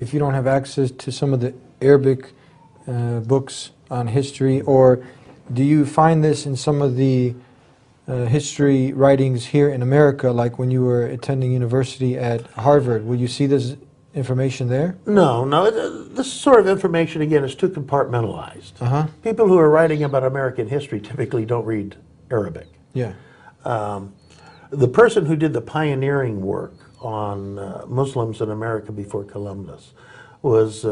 if you don't have access to some of the Arabic books on history, or do you find this in some of the history writings here in America, like when you were attending university at Harvard? Will you see this information there? No, no. This sort of information, again, is too compartmentalized. People who are writing about American history typically don't read Arabic. Yeah. The person who did the pioneering work on Muslims in America before Columbus was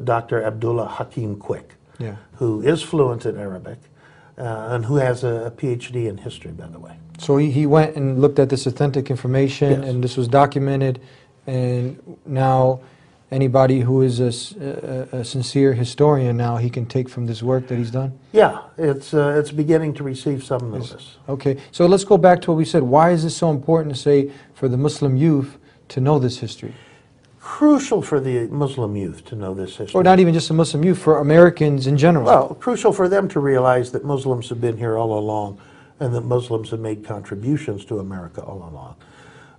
Dr. Abdullah Hakim Quick, who is fluent in Arabic and who has a PhD in history, by the way. So he went and looked at this authentic information, and this was documented, and now anybody who is a sincere historian now, he can take from this work that he's done? Yeah, it's beginning to receive some notice. Okay, so let's go back to what we said. Why is it so important to say for the Muslim youth to know this history? Crucial for the Muslim youth to know this history. Or not even just the Muslim youth, for Americans in general. Well, crucial for them to realize that Muslims have been here all along and that Muslims have made contributions to America all along.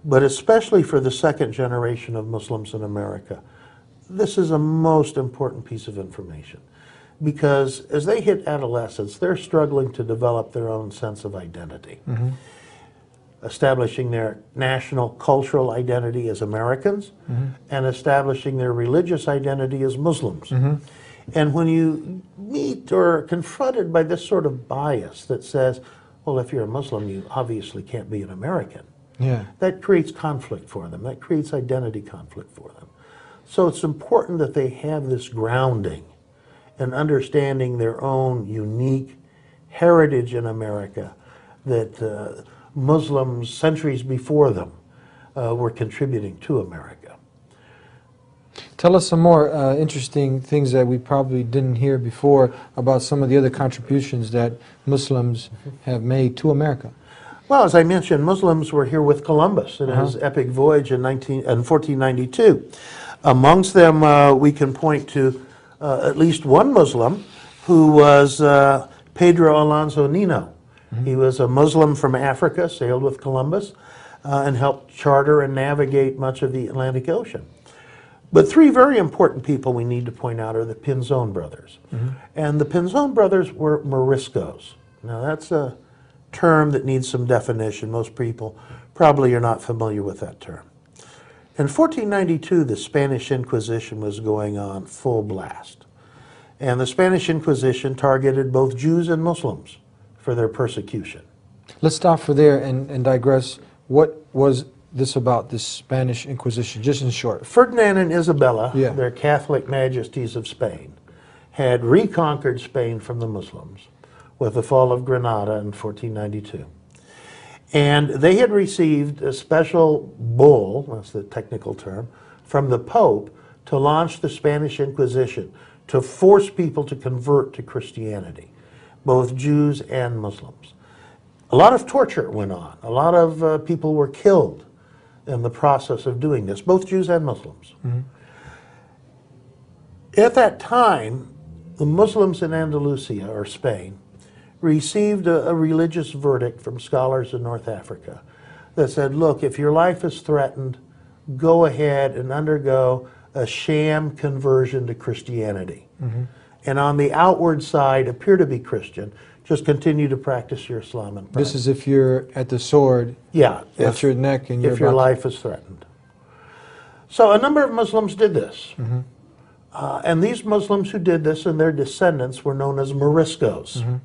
But especially for the second generation of Muslims in America, this is a most important piece of information, because as they hit adolescence, they're struggling to develop their own sense of identity, establishing their national cultural identity as Americans and establishing their religious identity as Muslims. And when you meet or are confronted by this sort of bias that says, well, if you're a Muslim, you obviously can't be an American, that creates conflict for them. That creates identity conflict for them. So it's important that they have this grounding and understanding their own unique heritage in America that Muslims centuries before them were contributing to America. Tell us some more interesting things that we probably didn't hear before about some of the other contributions that Muslims have made to America. Well, as I mentioned, Muslims were here with Columbus in his epic voyage in 1492. Amongst them, we can point to at least one Muslim who was Pedro Alonso Nino. He was a Muslim from Africa, sailed with Columbus, and helped charter and navigate much of the Atlantic Ocean. But three very important people we need to point out are the Pinzon brothers. And the Pinzon brothers were Moriscos. Now that's a term that needs some definition. Most people probably are not familiar with that term. In 1492, the Spanish Inquisition was going on full blast. And the Spanish Inquisition targeted both Jews and Muslims for their persecution. Let's stop for there and digress. What was this about, this Spanish Inquisition, just in short? Ferdinand and Isabella, their Catholic majesties of Spain, had reconquered Spain from the Muslims with the fall of Granada in 1492. And they had received a special bull, that's the technical term, from the Pope to launch the Spanish Inquisition, to force people to convert to Christianity, both Jews and Muslims. A lot of torture went on. A lot of people were killed in the process of doing this, both Jews and Muslims. At that time, the Muslims in Andalusia, or Spain, received a religious verdict from scholars in North Africa that said, look, if your life is threatened, go ahead and undergo a sham conversion to Christianity. And on the outward side, appear to be Christian, just continue to practice your Islam and practice. This is if you're at the sword, at your neck, and if your life is threatened. So a number of Muslims did this. And these Muslims who did this and their descendants were known as Moriscos.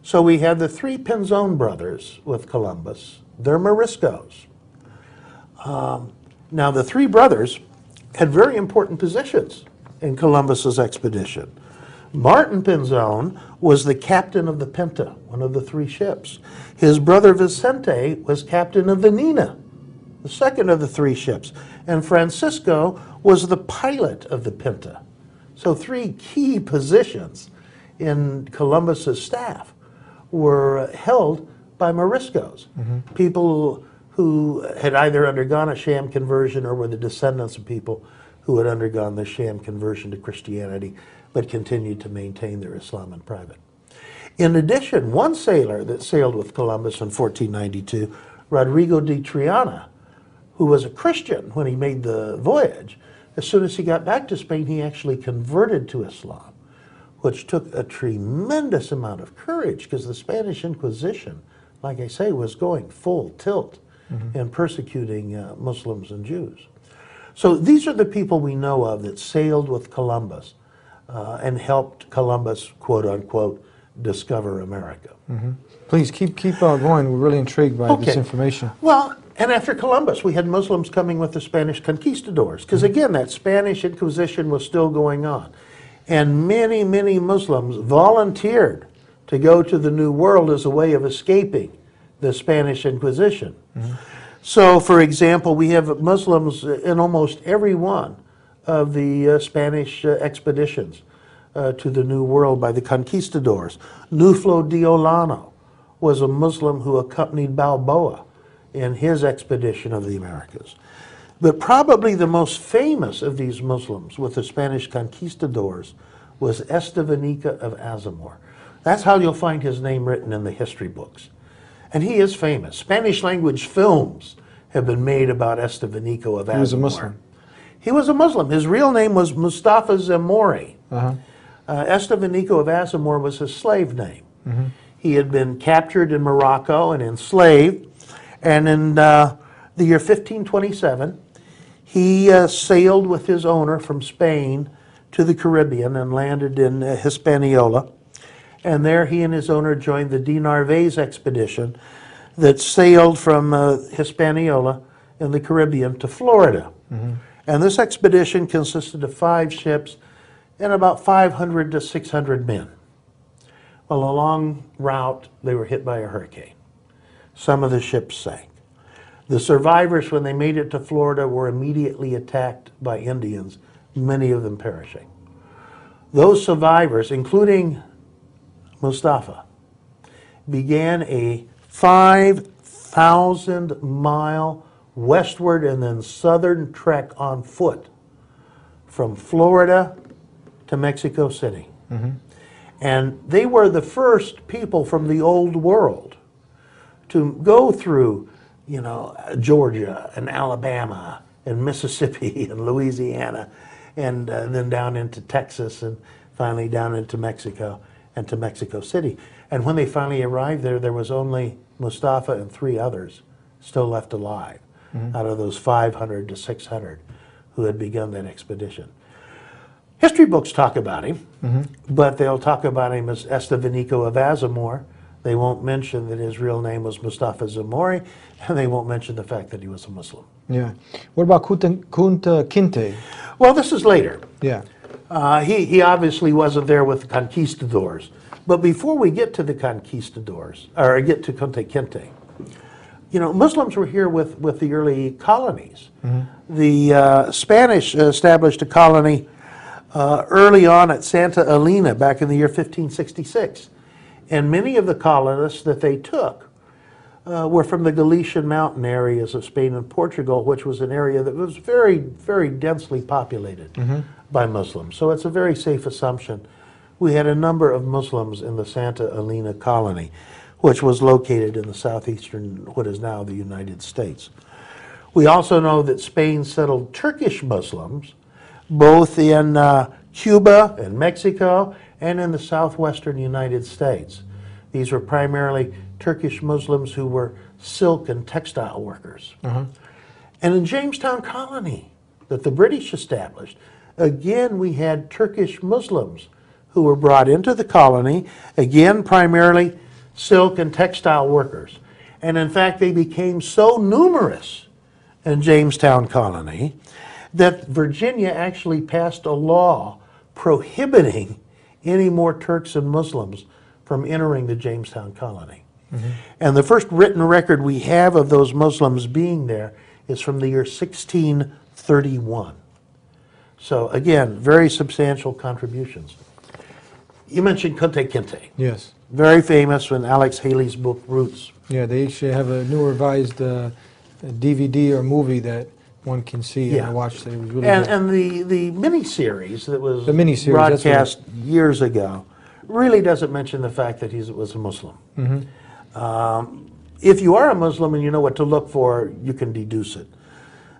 So we had the three Pinzon brothers with Columbus. They're Moriscos. Now the three brothers had very important positions in Columbus's expedition. Martin Pinzon was the captain of the Pinta, one of the three ships. His brother Vicente was captain of the Nina, the second of the three ships. And Francisco was the pilot of the Pinta. So three key positions in Columbus's staff were held by Moriscos, people who had either undergone a sham conversion or were the descendants of people who had undergone the sham conversion to Christianity but continued to maintain their Islam in private. In addition, one sailor that sailed with Columbus in 1492, Rodrigo de Triana, who was a Christian when he made the voyage, as soon as he got back to Spain, he actually converted to Islam, which took a tremendous amount of courage because the Spanish Inquisition, like I say, was going full tilt in persecuting Muslims and Jews. So these are the people we know of that sailed with Columbus and helped Columbus, quote unquote, discover America. Please keep going. We're really intrigued by this information. Well, and after Columbus, we had Muslims coming with the Spanish conquistadors, because again, that Spanish Inquisition was still going on. And many, many Muslims volunteered to go to the New World as a way of escaping the Spanish Inquisition. So, for example, we have Muslims in almost every one of the Spanish expeditions to the New World by the conquistadors. Nuflo de Olano was a Muslim who accompanied Balboa in his expedition of the Americas. But probably the most famous of these Muslims with the Spanish conquistadors was Estevanica of Azamor. That's how you'll find his name written in the history books. And he is famous. Spanish language films have been made about Estevanico of Azamor. He was a Muslim. He was a Muslim. His real name was Mustafa Zamori. Estevanico of Azamor was his slave name. He had been captured in Morocco and enslaved. And in the year 1527, he sailed with his owner from Spain to the Caribbean and landed in Hispaniola. And there he and his owner joined the de Narvaez expedition that sailed from Hispaniola in the Caribbean to Florida. And this expedition consisted of 5 ships and about 500 to 600 men. Well, along route, they were hit by a hurricane. Some of the ships sank. The survivors, when they made it to Florida, were immediately attacked by Indians, many of them perishing. Those survivors, including Mustafa, began a 5,000-mile westward and then southern trek on foot from Florida to Mexico City. And they were the first people from the old world to go through, you know, Georgia and Alabama and Mississippi and Louisiana and then down into Texas and finally down into Mexico and to Mexico City. And when they finally arrived there, there was only Mustafa and 3 others still left alive out of those 500 to 600 who had begun that expedition. History books talk about him, but they'll talk about him as Estevanico of Azamor. They won't mention that his real name was Mustafa Zamori, and they won't mention the fact that he was a Muslim. Yeah. What about Kunta Kinte? Well, this is later. Yeah. He obviously wasn't there with the conquistadors. But before we get to the conquistadors, or get to Kunta Kinte, you know, Muslims were here with the early colonies. The Spanish established a colony early on at Santa Elena back in the year 1566. And many of the colonists that they took were from the Galician mountain areas of Spain and Portugal, which was an area that was very, very densely populated by Muslims. So it's a very safe assumption. We had a number of Muslims in the Santa Elena colony, which was located in the southeastern, what is now the United States. We also know that Spain settled Turkish Muslims, both in Cuba and Mexico and in the southwestern United States. These were primarily Turkish Muslims who were silk and textile workers. And in Jamestown Colony that the British established, again we had Turkish Muslims who were brought into the colony, again primarily silk and textile workers. And in fact they became so numerous in Jamestown Colony that Virginia actually passed a law prohibiting any more Turks and Muslims from entering the Jamestown Colony. And the first written record we have of those Muslims being there is from the year 1631. So again, very substantial contributions. You mentioned Kunta Kinte. Yes. Very famous in Alex Haley's book, Roots. Yeah, they actually have a new revised DVD or movie that one can see, and I watched it. It was really good. And the miniseries that was miniseries, broadcast years ago really doesn't mention the fact that he was a Muslim. If you are a Muslim and you know what to look for, you can deduce it.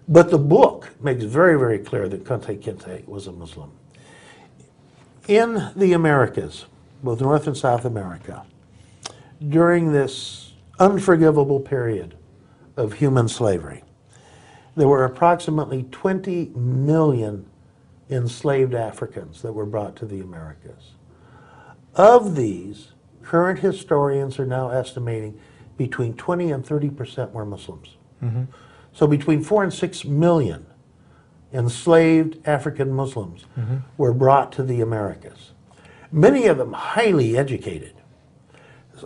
But the book makes very, very clear that Kunta Kinte was a Muslim. In the Americas, both North and South America, during this unforgivable period of human slavery, there were approximately 20 million enslaved Africans that were brought to the Americas. Of these, current historians are now estimating between 20 and 30% were Muslims. Mm-hmm. So between 4 and 6 million enslaved African Muslims were brought to the Americas. Many of them highly educated,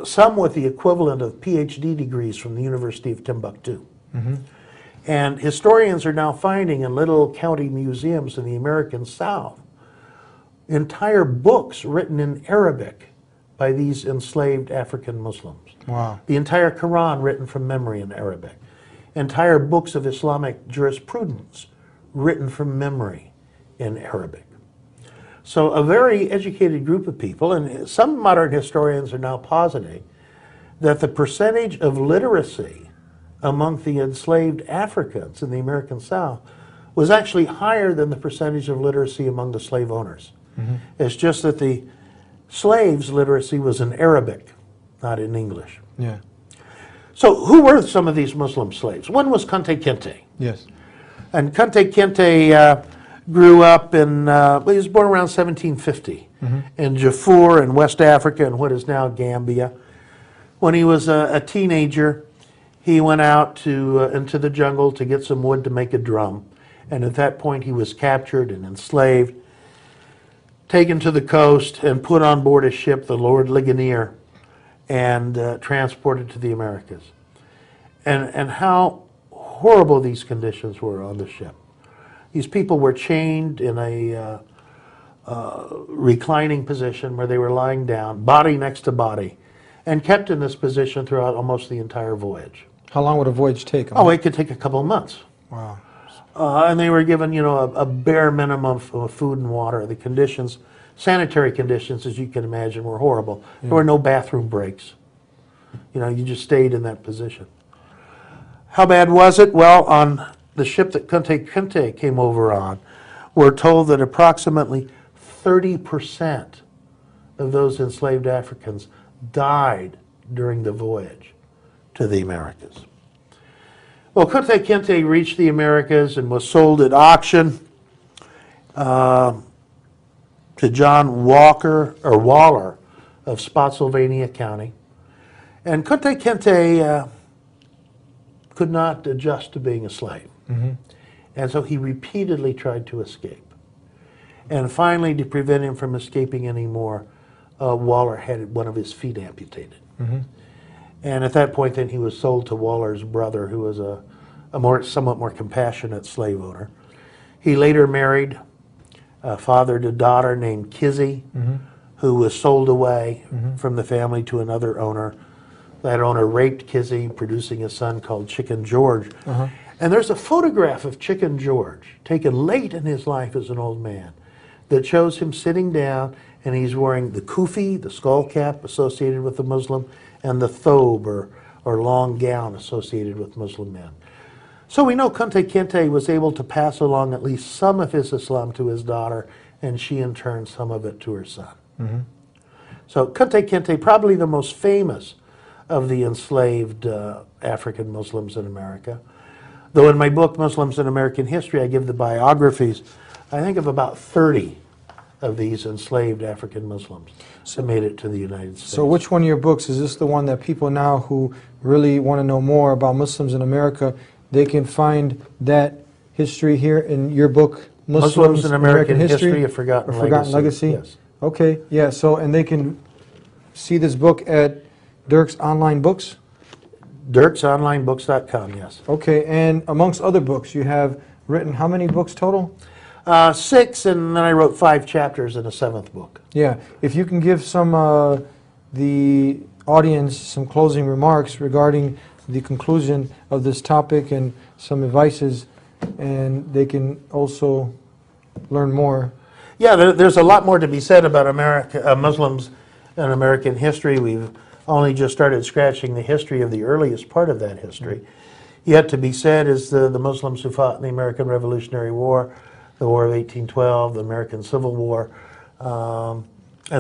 some with the equivalent of PhD degrees from the University of Timbuktu. And historians are now finding in little county museums in the American South entire books written in Arabic by these enslaved African Muslims. Wow. The entire Quran written from memory in Arabic. Entire books of Islamic jurisprudence written from memory in Arabic. So a very educated group of people, and some modern historians are now positing that the percentage of literacy among the enslaved Africans in the American South was actually higher than the percentage of literacy among the slave owners. It's just that the slaves' literacy was in Arabic, not in English. Yeah. So who were some of these Muslim slaves? One was Kunta Kinte. Yes. And Kunta Kinte grew up in, well, he was born around 1750 in Darfur in West Africa in what is now Gambia. When he was a teenager, he went out into the jungle to get some wood to make a drum. And at that point, he was captured and enslaved, taken to the coast, and put on board a ship, the Lord Ligonier, and transported to the Americas. And how horrible these conditions were on the ship. These people were chained in a reclining position where they were lying down, body next to body, and kept in this position throughout almost the entire voyage. How long would a voyage take? Oh, it could take a couple of months. Wow. And they were given, you know, a bare minimum of food and water. The conditions, sanitary conditions, as you can imagine, were horrible. There were no bathroom breaks. You know, you just stayed in that position. How bad was it? Well, on the ship that Kunta Kinte came over on, we're told that approximately 30% of those enslaved Africans died during the voyage to the Americas. Well, Kunta Kinte reached the Americas and was sold at auction to John Waller of Spotsylvania County. And Kunta Kinte could not adjust to being a slave. And so he repeatedly tried to escape. And finally, to prevent him from escaping anymore, Waller had one of his feet amputated. And at that point, then he was sold to Waller's brother, who was a somewhat more compassionate slave owner. He later married a father to daughter named Kizzy, who was sold away from the family to another owner. That owner raped Kizzy, producing a son called Chicken George. And there's a photograph of Chicken George, taken late in his life as an old man, that shows him sitting down, and he's wearing the kufi, the skull cap associated with the Muslim, and the thobe, or long gown associated with Muslim men. So we know Kunta Kinte was able to pass along at least some of his Islam to his daughter, and she in turn some of it to her son. So Kunta Kinte, probably the most famous of the enslaved African Muslims in America. Though in my book, Muslims in American History, I give the biographies, I think of about 30 of these enslaved African Muslims that made it to the United States. So which one of your books, is this the one that people now who really want to know more about Muslims in America, they can find that history here in your book, Muslims in American History, A Forgotten Legacy? Yes. Okay, yeah, so, and they can see this book at Dirk's Online Books? DirksOnlineBooks.com, yes. Okay, and amongst other books, you have written how many books total? 6, and then I wrote 5 chapters in a 7th book. Yeah, if you can give some, the audience some closing remarks regarding the conclusion of this topic and some advices, and they can also learn more. Yeah, there's a lot more to be said about Muslims in American history. We've only just started scratching the history of the earliest part of that history. Yet to be said is the Muslims who fought in the American Revolutionary War, the War of 1812, the American Civil War, and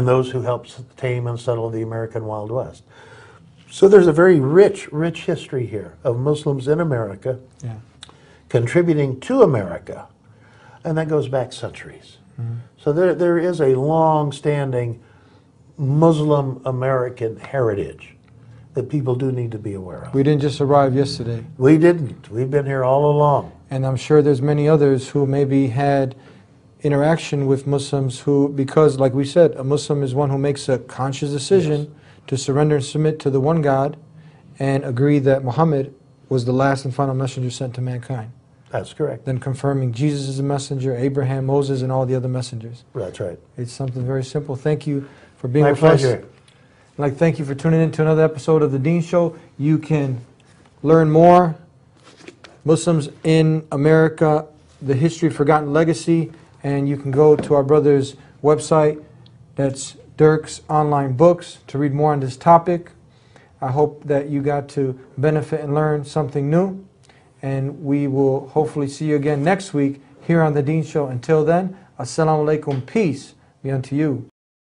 those who helped tame and settle the American Wild West. So there's a very rich history here of Muslims in America Yeah. contributing to America, and that goes back centuries. So there is a long-standing Muslim American heritage that people do need to be aware of. We didn't just arrive yesterday. We didn't. We've been here all along. And I'm sure there's many others who maybe had interaction with Muslims who, because like we said, a Muslim is one who makes a conscious decision to surrender and submit to the one God and agree that Muhammad was the last and final messenger sent to mankind. That's correct. Then confirming Jesus is a messenger, Abraham, Moses, and all the other messengers. That's right. It's something very simple. Thank you for being My with us. pleasure. I'd like to thank you for tuning in to another episode of The Dean Show. You can learn more, Muslims in America, the history, forgotten legacy, and you can go to our brother's website, that's Dirk's Online Books, to read more on this topic. I hope that you got to benefit and learn something new, and we will hopefully see you again next week here on The Dean Show. Until then, Assalamu alaikum, peace be unto you.